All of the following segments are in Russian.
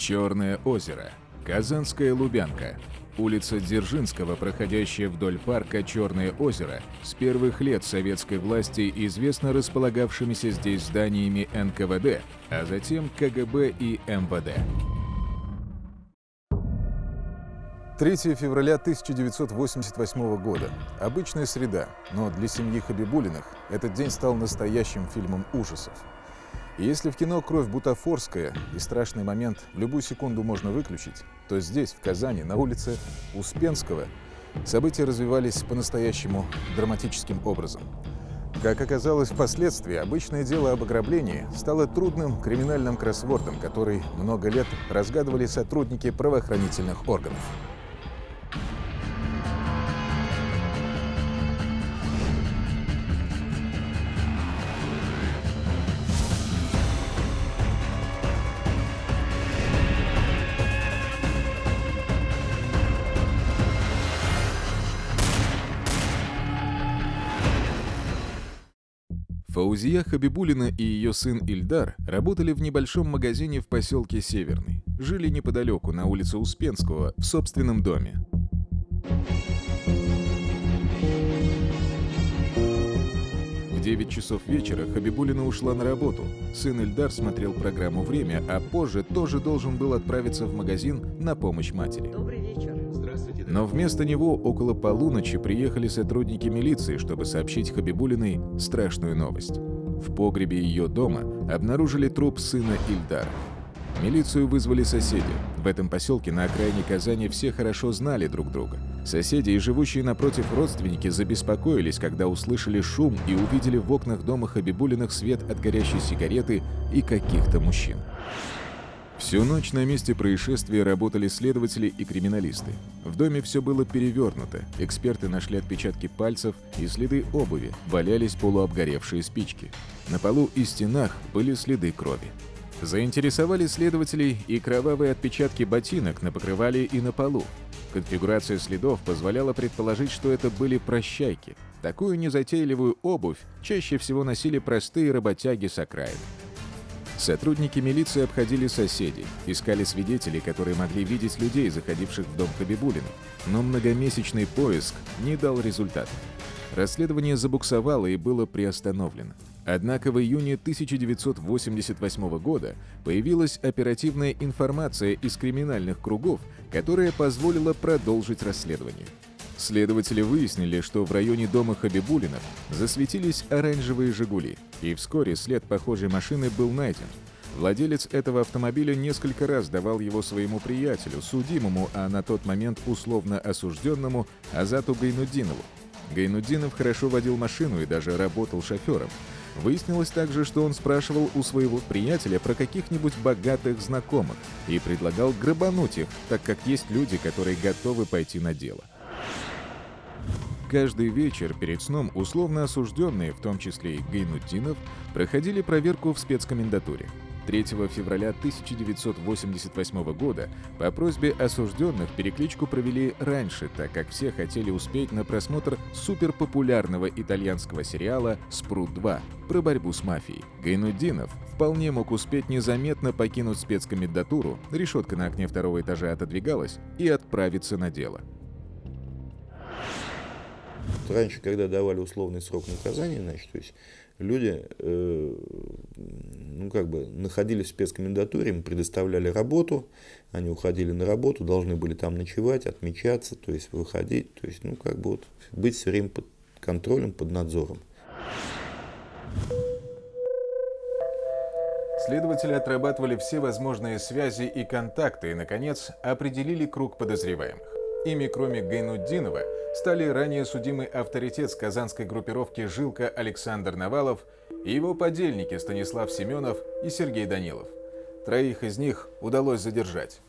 Черное озеро, Казанская Лубянка, улица Дзержинского, проходящая вдоль парка Черное озеро, с первых лет советской власти известна располагавшимися здесь зданиями НКВД, а затем КГБ и МВД. 3 февраля 1988 года. Обычная среда, но для семьи Хабибулиных этот день стал настоящим фильмом ужасов. И если в кино «Кровь бутафорская» и страшный момент в любую секунду можно выключить, то здесь, в Казани, на улице Успенского, события развивались по-настоящему драматическим образом. Как оказалось впоследствии, обычное дело об ограблении стало трудным криминальным кроссвордом, который много лет разгадывали сотрудники правоохранительных органов. Фаузия Хабибулина и ее сын Ильдар работали в небольшом магазине в поселке Северный. Жили неподалеку, на улице Успенского, в собственном доме. В 9 часов вечера Хабибулина ушла на работу. Сын Ильдар смотрел программу «Время», а позже тоже должен был отправиться в магазин на помощь матери. Добрый вечер. Но вместо него около полуночи приехали сотрудники милиции, чтобы сообщить Хабибулиной страшную новость. В погребе ее дома обнаружили труп сына Ильдара. Милицию вызвали соседи. В этом поселке на окраине Казани все хорошо знали друг друга. Соседи и живущие напротив родственники забеспокоились, когда услышали шум и увидели в окнах дома Хабибулиных свет от горящей сигареты и каких-то мужчин. Всю ночь на месте происшествия работали следователи и криминалисты. В доме все было перевернуто, эксперты нашли отпечатки пальцев и следы обуви, валялись полуобгоревшие спички. На полу и стенах были следы крови. Заинтересовали следователей и кровавые отпечатки ботинок на покрывале и на полу. Конфигурация следов позволяла предположить, что это были прощайки. Такую незатейливую обувь чаще всего носили простые работяги с окраин. Сотрудники милиции обходили соседей, искали свидетелей, которые могли видеть людей, заходивших в дом Хабибулиных, но многомесячный поиск не дал результатов. Расследование забуксовало и было приостановлено. Однако в июне 1988 года появилась оперативная информация из криминальных кругов, которая позволила продолжить расследование. Следователи выяснили, что в районе дома Хабибулиных засветились оранжевые «Жигули», и вскоре след похожей машины был найден. Владелец этого автомобиля несколько раз давал его своему приятелю, судимому, а на тот момент условно осужденному Азату Гайнутдинову. Гайнутдинов хорошо водил машину и даже работал шофером. Выяснилось также, что он спрашивал у своего приятеля про каких-нибудь богатых знакомых и предлагал грабануть их, так как есть люди, которые готовы пойти на дело. Каждый вечер перед сном условно осужденные, в том числе и Гайнутдинов, проходили проверку в спецкомендатуре. 3 февраля 1988 года по просьбе осужденных перекличку провели раньше, так как все хотели успеть на просмотр суперпопулярного итальянского сериала «Спрут-2» про борьбу с мафией. Гайнутдинов вполне мог успеть незаметно покинуть спецкомендатуру, решетка на окне второго этажа отодвигалась, и отправиться на дело. Раньше, когда давали условный срок наказания, значит, то есть люди находились в спецкомендатуре, им предоставляли работу, они уходили на работу, должны были там ночевать, отмечаться, то есть выходить, то есть быть все время под контролем, под надзором. Следователи отрабатывали все возможные связи и контакты и, наконец, определили круг подозреваемых. Ими, кроме Гайнутдинова, стали ранее судимый авторитет с казанской группировки «Жилка» Александр Навалов и его подельники Станислав Семенов и Сергей Данилов. Троих из них удалось задержать.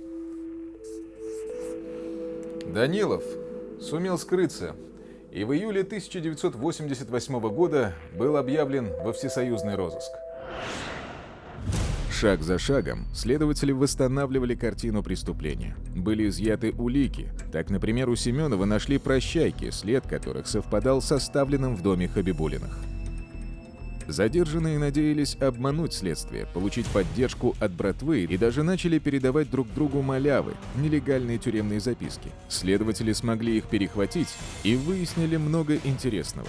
Данилов сумел скрыться, и в июле 1988 года был объявлен во всесоюзный розыск. Шаг за шагом следователи восстанавливали картину преступления. Были изъяты улики. Так, например, у Семенова нашли прощайки, след которых совпадал с оставленным в доме Хабибулиных. Задержанные надеялись обмануть следствие, получить поддержку от братвы и даже начали передавать друг другу малявы, нелегальные тюремные записки. Следователи смогли их перехватить и выяснили много интересного.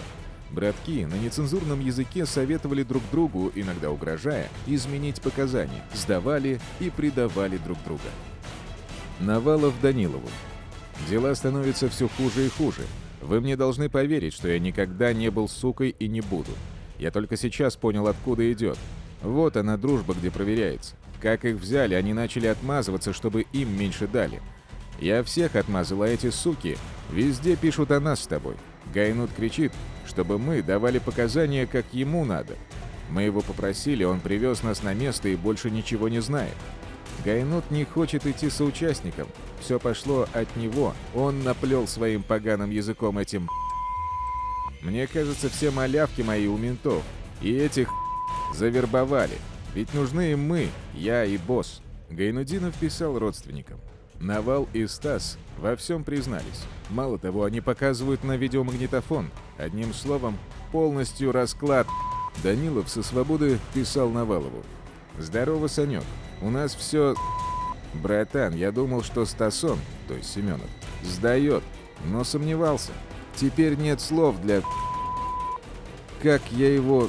Братки на нецензурном языке советовали друг другу, иногда угрожая, изменить показания, сдавали и предавали друг друга. Навалов Данилову. Дела становятся все хуже и хуже. Вы мне должны поверить, что я никогда не был сукой и не буду. Я только сейчас понял, откуда идет. Вот она, дружба, где проверяется. Как их взяли, они начали отмазываться, чтобы им меньше дали. Я всех отмазал, а эти суки везде пишут о нас с тобой. Гайнут кричит, чтобы мы давали показания, как ему надо. Мы его попросили, он привез нас на место и больше ничего не знает. Гайнут не хочет идти соучастником. Все пошло от него. Он наплел своим поганым языком этим. Мне кажется, все малявки мои у ментов. И этих завербовали. Ведь нужны им мы, я и босс. Гайнудинов писал родственникам. Навал и Стас во всем признались. Мало того, они показывают на видеомагнитофон. Одним словом, полностью расклад. Данилов со свободы писал Навалову. «Здорово, Санек. У нас все... Братан, я думал, что Стасон, то есть Семенов, сдает, но сомневался. Теперь нет слов для... Как я его...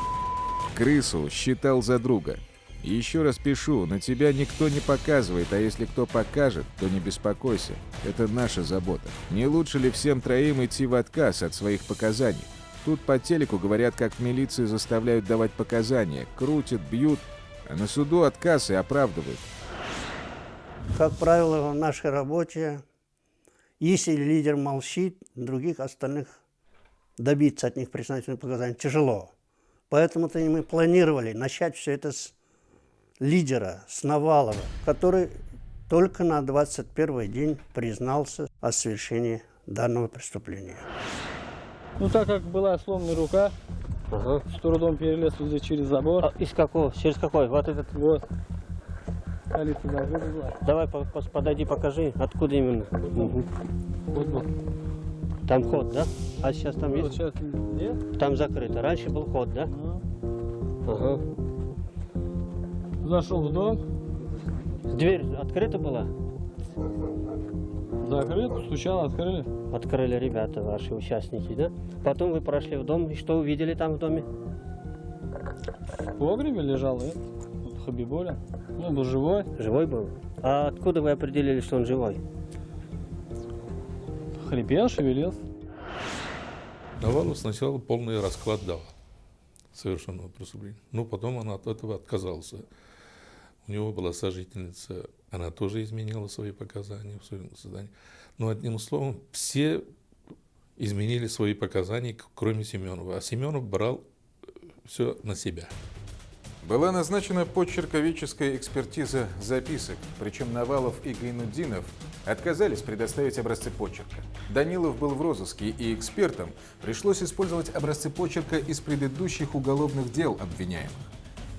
крысу считал за друга. Еще раз пишу, на тебя никто не показывает, а если кто покажет, то не беспокойся. Это наша забота. Не лучше ли всем троим идти в отказ от своих показаний? Тут по телеку говорят, как в милиции заставляют давать показания, крутят, бьют, а на суду отказ и оправдывают. Как правило, в нашей работе, если лидер молчит, других остальных добиться от них признательных показаний тяжело. Поэтому-то и мы планировали начать все это с лидера, с Навалова, который только на 21-й день признался о совершении данного преступления. Ну, так как была сломанная рука, с трудом перелез через забор. А из какого? Через какой? Вот этот? Вот. Калитка должна была. Давай подойди, покажи, откуда именно. Вот, вот. Там ход, да? А сейчас там Вот есть? сейчас нет. Там закрыто. Раньше был ход, да? Ага. Зашел в дом, Дверь открыта была? закрыт, стучал, открыли. Открыли ребята, ваши участники, да? Потом вы прошли в дом, и что увидели там в доме? В погребе лежал этот, вот Хабибуля. Он был живой. Живой был? А откуда вы определили, что он живой? Хрипел, шевелился. Навалов сначала полный расклад дал совершенного преступления. Но потом он от этого отказался. У него была сожительница, она тоже изменила свои показания в своем заседании. Но одним словом, все изменили свои показания, кроме Семенова. А Семенов брал все на себя. Была назначена почерковедческая экспертиза записок, причем Навалов и Гайнутдинов отказались предоставить образцы почерка. Данилов был в розыске, и экспертам пришлось использовать образцы почерка из предыдущих уголовных дел обвиняемых.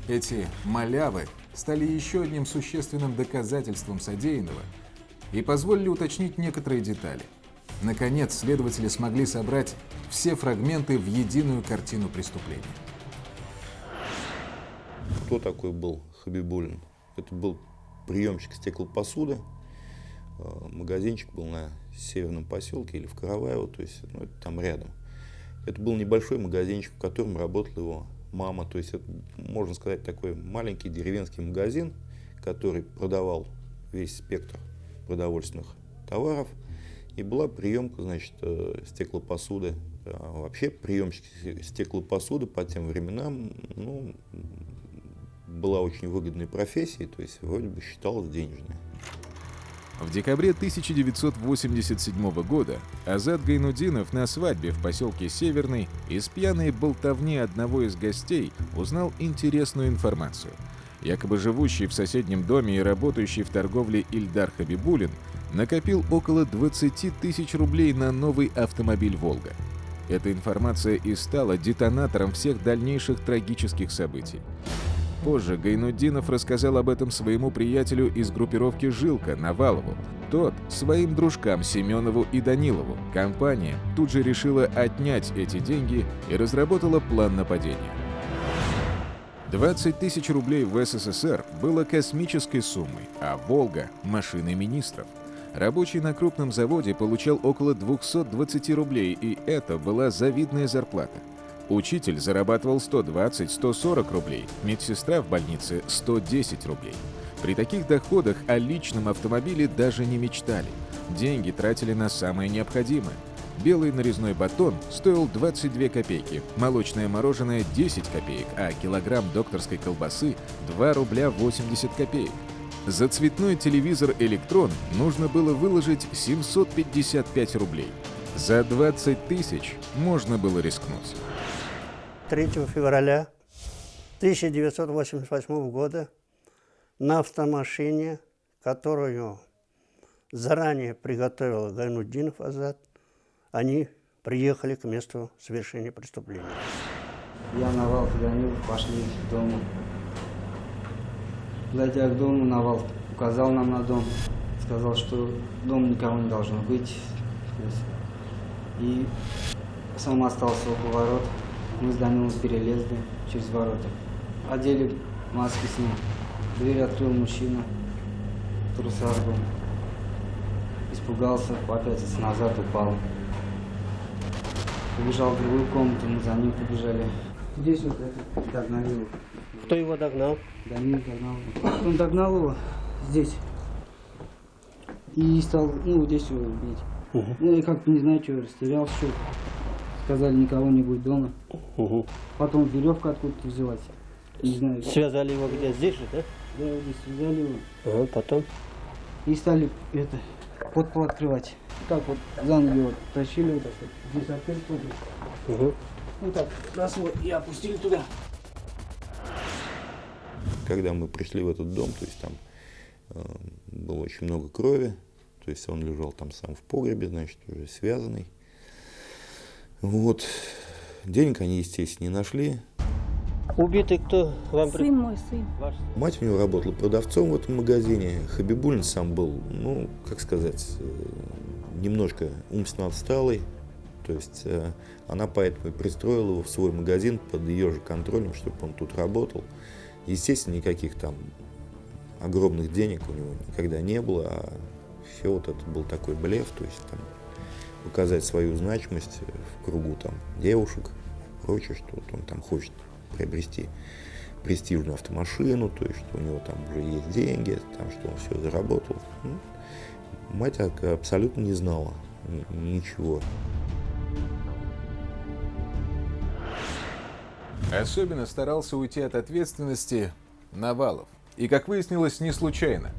Эти малявы стали еще одним существенным доказательством содеянного и позволили уточнить некоторые детали. Наконец, следователи смогли собрать все фрагменты в единую картину преступления. Кто такой был Хабибулин? Это был приемщик стеклопосуды. Магазинчик был на Северном поселке или в Караваево, то есть это там рядом. Это был небольшой магазинчик, в котором работала его мама. То есть это, можно сказать, такой маленький деревенский магазин, который продавал весь спектр продовольственных товаров. И была приемка, значит, стеклопосуды. Вообще приемщик стеклопосуды по тем временам, ну, была очень выгодной профессией, то есть вроде бы считалась денежной. В декабре 1987 года Азат Гайнутдинов на свадьбе в поселке Северный из пьяной болтовни одного из гостей узнал интересную информацию. Якобы живущий в соседнем доме и работающий в торговле Ильдар Хабибулин накопил около 20 тысяч рублей на новый автомобиль «Волга». Эта информация и стала детонатором всех дальнейших трагических событий. Позже Гайнутдинов рассказал об этом своему приятелю из группировки «Жилка» Навалову. Тот — своим дружкам Семенову и Данилову. Компания тут же решила отнять эти деньги и разработала план нападения. 20 тысяч рублей в СССР было космической суммой, а «Волга» — машиной министров. Рабочий на крупном заводе получал около 220 рублей, и это была завидная зарплата. Учитель зарабатывал 120-140 рублей, медсестра в больнице — 110 рублей. При таких доходах о личном автомобиле даже не мечтали. Деньги тратили на самое необходимое. Белый нарезной батон стоил 22 копейки, молочное мороженое — 10 копеек, а килограмм докторской колбасы — 2 рубля 80 копеек. За цветной телевизор «Электрон» нужно было выложить 755 рублей. За 20 тысяч можно было рискнуть. 3 февраля 1988 года на автомашине, которую заранее приготовил Гайнутдинов Азат, они приехали к месту совершения преступления. Я Навал Данил пошли к дому. Зайдя к дому, Навал указал нам на дом, сказал, что дома никого не должно быть. И сам остался у ворот. Мы с Данилом перелезли через ворота. Одели маски с ним. Дверь открыл мужчина, в трусах был. Испугался, попятился назад, упал. Побежал в другую комнату, мы за ним побежали. Здесь вот этот догнал его. Кто его догнал? Данил догнал его. Он догнал его здесь. И стал, здесь его бить. Я как-то не знаю, что, растерялся, что. Сказали, никого не будет дома. Потом веревка откуда-то взялась. Не знаю. Связали его где? Здесь же, да? Да, вот здесь связали его. Потом? И стали подпол открывать. Так вот за ноги вот тащили вот так вот. Здесь открыли подпол. Вот так, раз вот и опустили туда. Когда мы пришли в этот дом, то есть там было очень много крови, то есть он лежал там сам в погребе, значит, уже связанный. Вот. Денег они, естественно, не нашли. Убитый кто вам? Сын мой, сын. Мать у него работала продавцом в этом магазине. Хабибуллин сам был, как сказать, немножко умственно отсталый. То есть она поэтому и пристроила его в свой магазин под ее же контролем, чтобы он тут работал. Естественно, никаких там огромных денег у него никогда не было, а все вот это был такой блеф, то есть там показать свою значимость в кругу там девушек, прочее, что вот он там хочет приобрести престижную автомашину, то есть что у него там уже есть деньги, там, что он все заработал. Мать абсолютно не знала ничего. Особенно старался уйти от ответственности Навалов. И, как выяснилось, не случайно.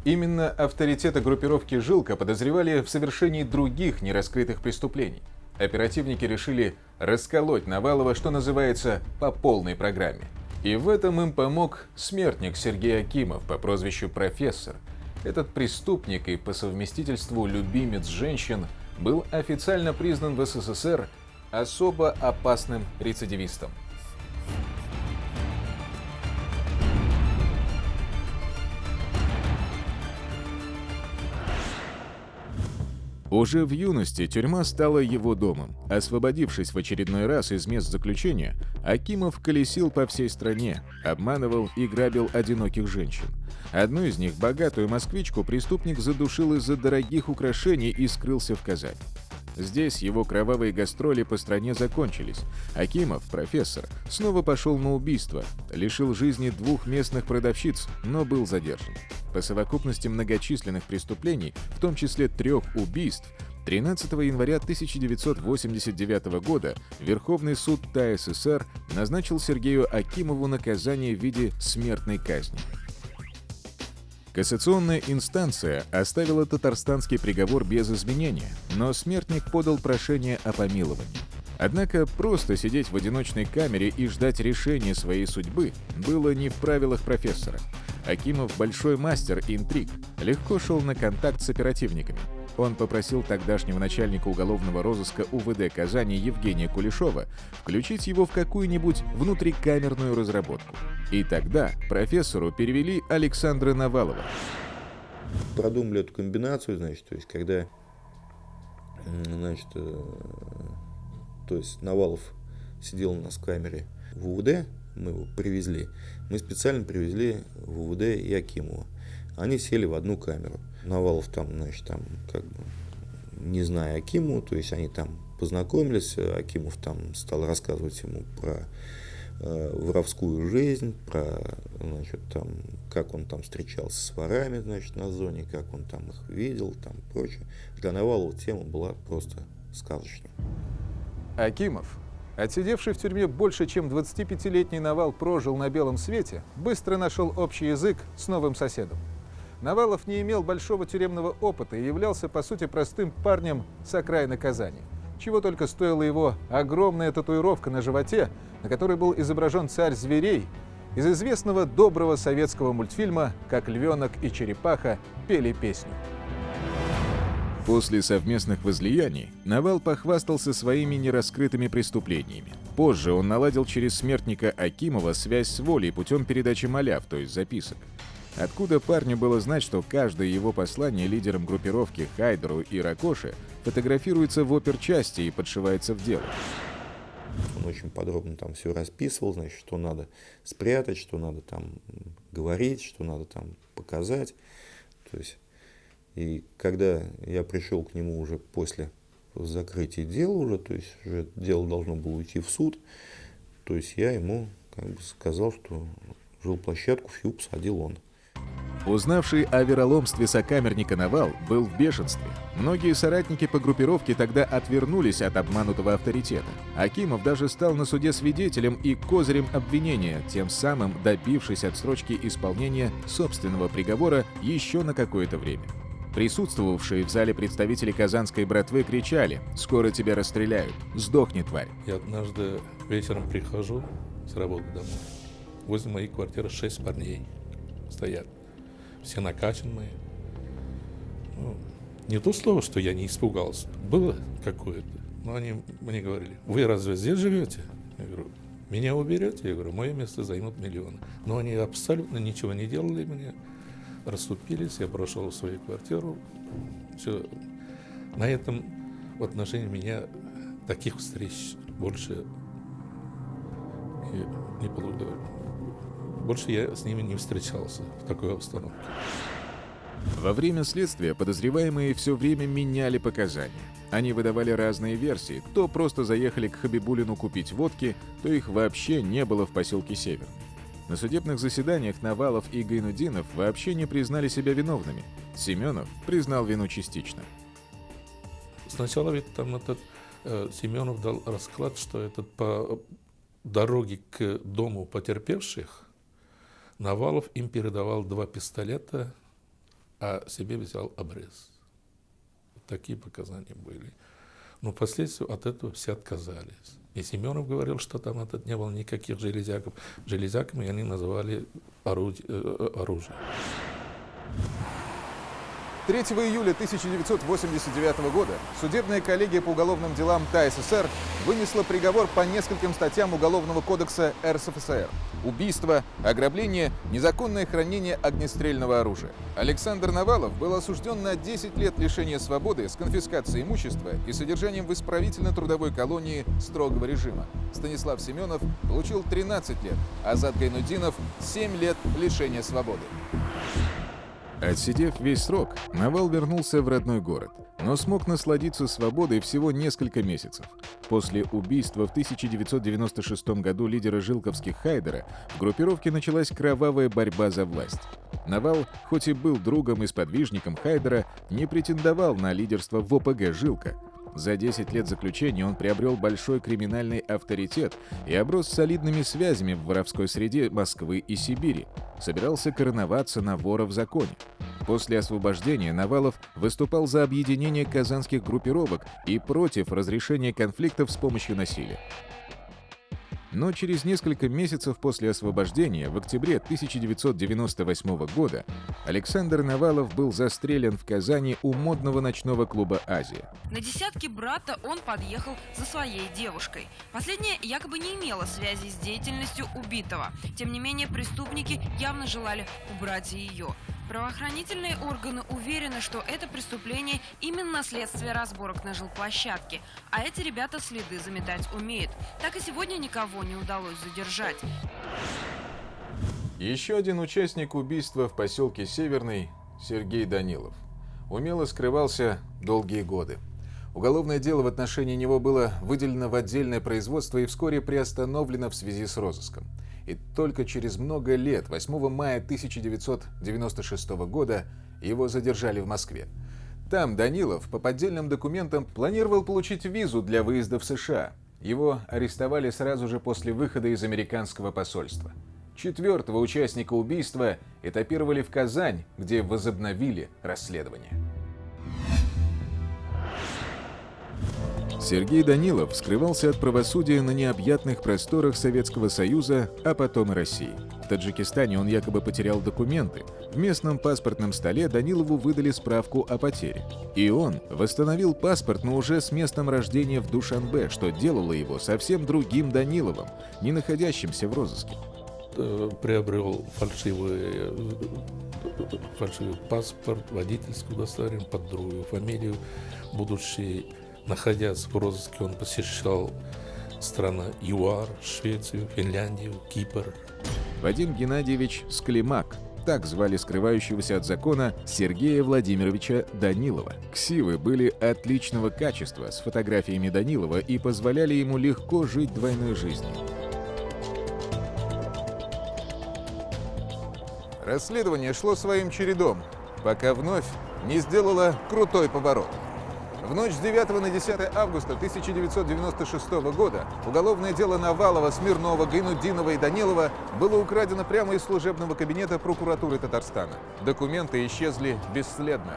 Именно авторитета группировки «Жилка» подозревали в совершении других нераскрытых преступлений. Оперативники решили расколоть Навалова, что называется, по полной программе. И в этом им помог смертник Сергей Акимов по прозвищу «Профессор». Этот преступник и по совместительству любимец женщин был официально признан в СССР особо опасным рецидивистом. Уже в юности тюрьма стала его домом. Освободившись в очередной раз из мест заключения, Акимов колесил по всей стране, обманывал и грабил одиноких женщин. Одну из них, богатую москвичку, преступник задушил из-за дорогих украшений и скрылся в Казани. Здесь его кровавые гастроли по стране закончились. Акимов, профессор, снова пошел на убийство, лишил жизни 2 местных продавщиц, но был задержан. По совокупности многочисленных преступлений, в том числе 3 убийств, 13 января 1989 года Верховный суд ТАССР назначил Сергею Акимову наказание в виде смертной казни. Кассационная инстанция оставила татарстанский приговор без изменения, но смертник подал прошение о помиловании. Однако просто сидеть в одиночной камере и ждать решения своей судьбы было не в правилах профессора. Акимов – большой мастер интриг, легко шел на контакт с оперативниками. Он попросил тогдашнего начальника уголовного розыска УВД Казани Евгения Кулешова включить его в какую-нибудь внутрикамерную разработку. И тогда профессору перевели Александра Навалова. Продумали эту комбинацию, значит, то есть когда, то есть Навалов сидел у нас в камере в УВД, мы его привезли. Мы специально привезли в УВД и Акимова. Они сели в одну камеру. Навалов там, значит, там как бы не зная Акимова, то есть они там познакомились, Акимов там стал рассказывать ему про воровскую жизнь, про, значит, там, как он там встречался с ворами, значит, на зоне, как он там их видел, там прочее. Для Навалова тема была просто сказочной. Акимов, отсидевший в тюрьме больше, чем 25-летний Навал прожил на белом свете, быстро нашел общий язык с новым соседом. Навалов не имел большого тюремного опыта и являлся, по сути, простым парнем с окраины Казани. Чего только стоила его огромная татуировка на животе, на которой был изображен царь зверей, из известного доброго советского мультфильма «Как львенок и черепаха пели песню». После совместных возлияний Навал похвастался своими нераскрытыми преступлениями. Позже он наладил через смертника Акимова связь с Волей путем передачи маляв, то есть записок. Откуда парню было знать, что каждое его послание лидерам группировки Хайдару и Ракоши фотографируется в оперчасти и подшивается в дело? Он очень подробно там все расписывал, значит, что надо спрятать, что надо там говорить, что надо там показать. То есть, и когда я пришел к нему уже после закрытия дела, уже, то есть уже дело должно было уйти в суд, то есть я ему как бы сказал, что жилплощадку всю посадил он. Узнавший о вероломстве сокамерника Навал был в бешенстве. Многие соратники по группировке тогда отвернулись от обманутого авторитета. Акимов даже стал на суде свидетелем и козырем обвинения, тем самым добившись отсрочки исполнения собственного приговора еще на какое-то время. Присутствовавшие в зале представители казанской братвы кричали: «Скоро тебя расстреляют! Сдохни, тварь!» Я однажды вечером прихожу с работы домой. Возле моей квартиры 6 парней стоят. Все накачанные. Ну, не то слово, что я не испугался. Было какое-то. Но они мне говорили: вы разве здесь живете? Я говорю: меня уберете? Я говорю: мое место займут миллионы. Но они абсолютно ничего не делали мне. Расступились, я прошел в свою квартиру. Все. На этом в отношении меня таких встреч больше не получилось. Больше я с ними не встречался в такой обстановке. Во время следствия подозреваемые все время меняли показания. Они выдавали разные версии. То просто заехали к Хабибуллину купить водки, то их вообще не было в поселке Север. На судебных заседаниях Навалов и Гайнудинов вообще не признали себя виновными. Семенов признал вину частично. Сначала ведь там этот Семенов дал расклад, что этот по дороге к дому потерпевших Навалов им передавал 2 пистолета, а себе взял обрез. Такие показания были. Но впоследствии от этого все отказались. И Семенов говорил, что там не было никаких железяков. Железяками они называли оружие. 3 июля 1989 года судебная коллегия по уголовным делам ТАССР вынесла приговор по нескольким статьям Уголовного кодекса РСФСР: убийство, ограбление, незаконное хранение огнестрельного оружия. Александр Навалов был осужден на 10 лет лишения свободы с конфискацией имущества и содержанием в исправительно-трудовой колонии строгого режима. Станислав Семенов получил 13 лет, Азат Гайнудинов – 7 лет лишения свободы. Отсидев весь срок, Навал вернулся в родной город, но смог насладиться свободой всего несколько месяцев. После убийства в 1996 году лидера жилковских Хайдара в группировке началась кровавая борьба за власть. Навал, хоть и был другом и сподвижником Хайдара, не претендовал на лидерство в ОПГ «Жилка». За 10 лет заключения он приобрел большой криминальный авторитет и оброс солидными связями в воровской среде Москвы и Сибири. Собирался короноваться на вора в законе. После освобождения Навалов выступал за объединение казанских группировок и против разрешения конфликтов с помощью насилия. Но через несколько месяцев после освобождения, в октябре 1998 года, Александр Навалов был застрелен в Казани у модного ночного клуба «Азия». На десятки брата он подъехал за своей девушкой. Последняя якобы не имела связи с деятельностью убитого. Тем не менее, преступники явно желали убрать ее. Правоохранительные органы уверены, что это преступление именно следствие разборок на жилплощадке. А эти ребята следы заметать умеют. Так и сегодня никого не удалось задержать. Еще один участник убийства в поселке Северный – Сергей Данилов. Умело скрывался долгие годы. Уголовное дело в отношении него было выделено в отдельное производство и вскоре приостановлено в связи с розыском. И только через много лет, 8 мая 1996 года, его задержали в Москве. Там Данилов по поддельным документам планировал получить визу для выезда в США. Его арестовали сразу же после выхода из американского посольства. Четвертого участника убийства этапировали в Казань, где возобновили расследование. Сергей Данилов скрывался от правосудия на необъятных просторах Советского Союза, а потом и России. В Таджикистане он якобы потерял документы. В местном паспортном столе Данилову выдали справку о потере. И он восстановил паспорт, но уже с местом рождения в Душанбе, что делало его совсем другим Даниловым, не находящимся в розыске. Приобрел фальшивый паспорт, водительское удостоверение под другую фамилию. Будучи находясь в розыске, он посещал страны ЮАР, Швецию, Финляндию, Кипр. Вадим Геннадьевич Склимак. Так звали скрывающегося от закона Сергея Владимировича Данилова. Ксивы были отличного качества, с фотографиями Данилова, и позволяли ему легко жить двойной жизнью. Расследование шло своим чередом, пока вновь не сделало крутой поворот. В ночь с 9 на 10 августа 1996 года уголовное дело Навалова, Смирнова, Гайнутдинова и Данилова было украдено прямо из служебного кабинета прокуратуры Татарстана. Документы исчезли бесследно.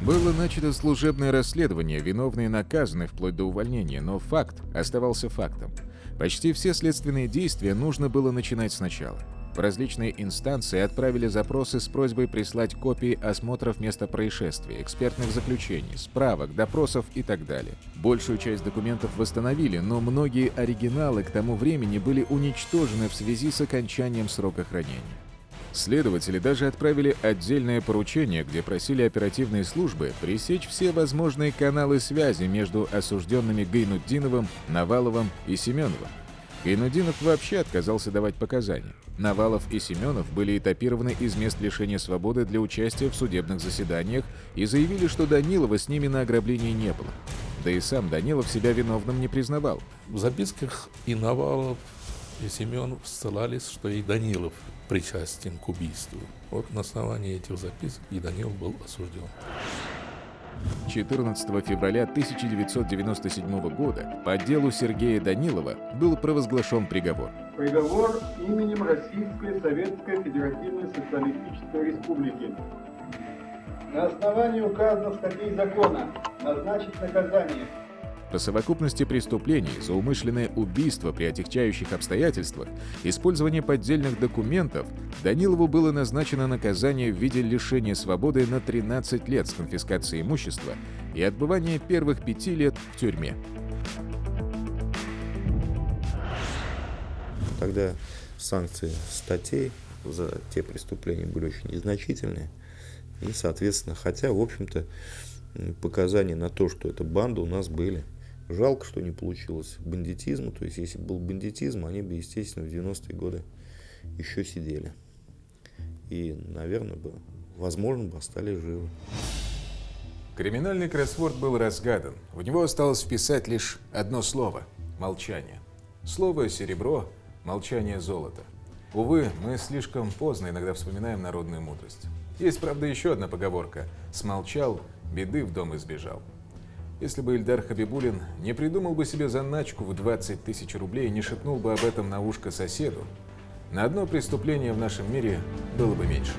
Было начато служебное расследование, виновные наказаны вплоть до увольнения, но факт оставался фактом. Почти все следственные действия нужно было начинать сначала. В различные инстанции отправили запросы с просьбой прислать копии осмотров места происшествия, экспертных заключений, справок, допросов и так далее. Большую часть документов восстановили, но многие оригиналы к тому времени были уничтожены в связи с окончанием срока хранения. Следователи даже отправили отдельное поручение, где просили оперативные службы пресечь все возможные каналы связи между осужденными Гайнутдиновым, Наваловым и Семеновым. Гайнутдинов вообще отказался давать показания. Навалов и Семенов были этапированы из мест лишения свободы для участия в судебных заседаниях и заявили, что Данилова с ними на ограблении не было. Да и сам Данилов себя виновным не признавал. В записках и Навалов, и Семенов ссылались, что и Данилов причастен к убийству. Вот на основании этих записок и Данилов был осужден. 14 февраля 1997 года по делу Сергея Данилова был провозглашен приговор. Приговор именем Российской Советской Федеративной Социалистической Республики. На основании указанных статей закона назначить наказание. По совокупности преступлений за умышленное убийство при отягчающих обстоятельствах, использование поддельных документов, Данилову было назначено наказание в виде лишения свободы на 13 лет с конфискацией имущества и отбывания первых 5 лет в тюрьме. Тогда санкции статей за те преступления были очень незначительные. И, соответственно, хотя, в общем-то, показания на то, что это банда, у нас были. Жалко, что не получилось бандитизма. То есть, если был бандитизм, они бы, естественно, в 90-е годы еще сидели. И, наверное, возможно, бы остались живы. Криминальный кроссворд был разгадан. В него осталось вписать лишь одно слово – молчание. Слово «серебро», молчание «золото». Увы, мы слишком поздно иногда вспоминаем народную мудрость. Есть, правда, еще одна поговорка – «смолчал, беды в дом избежал». Если бы Ильдар Хабибулин не придумал бы себе заначку в 20 тысяч рублей и не шепнул бы об этом на ушко соседу, на одно преступление в нашем мире было бы меньше.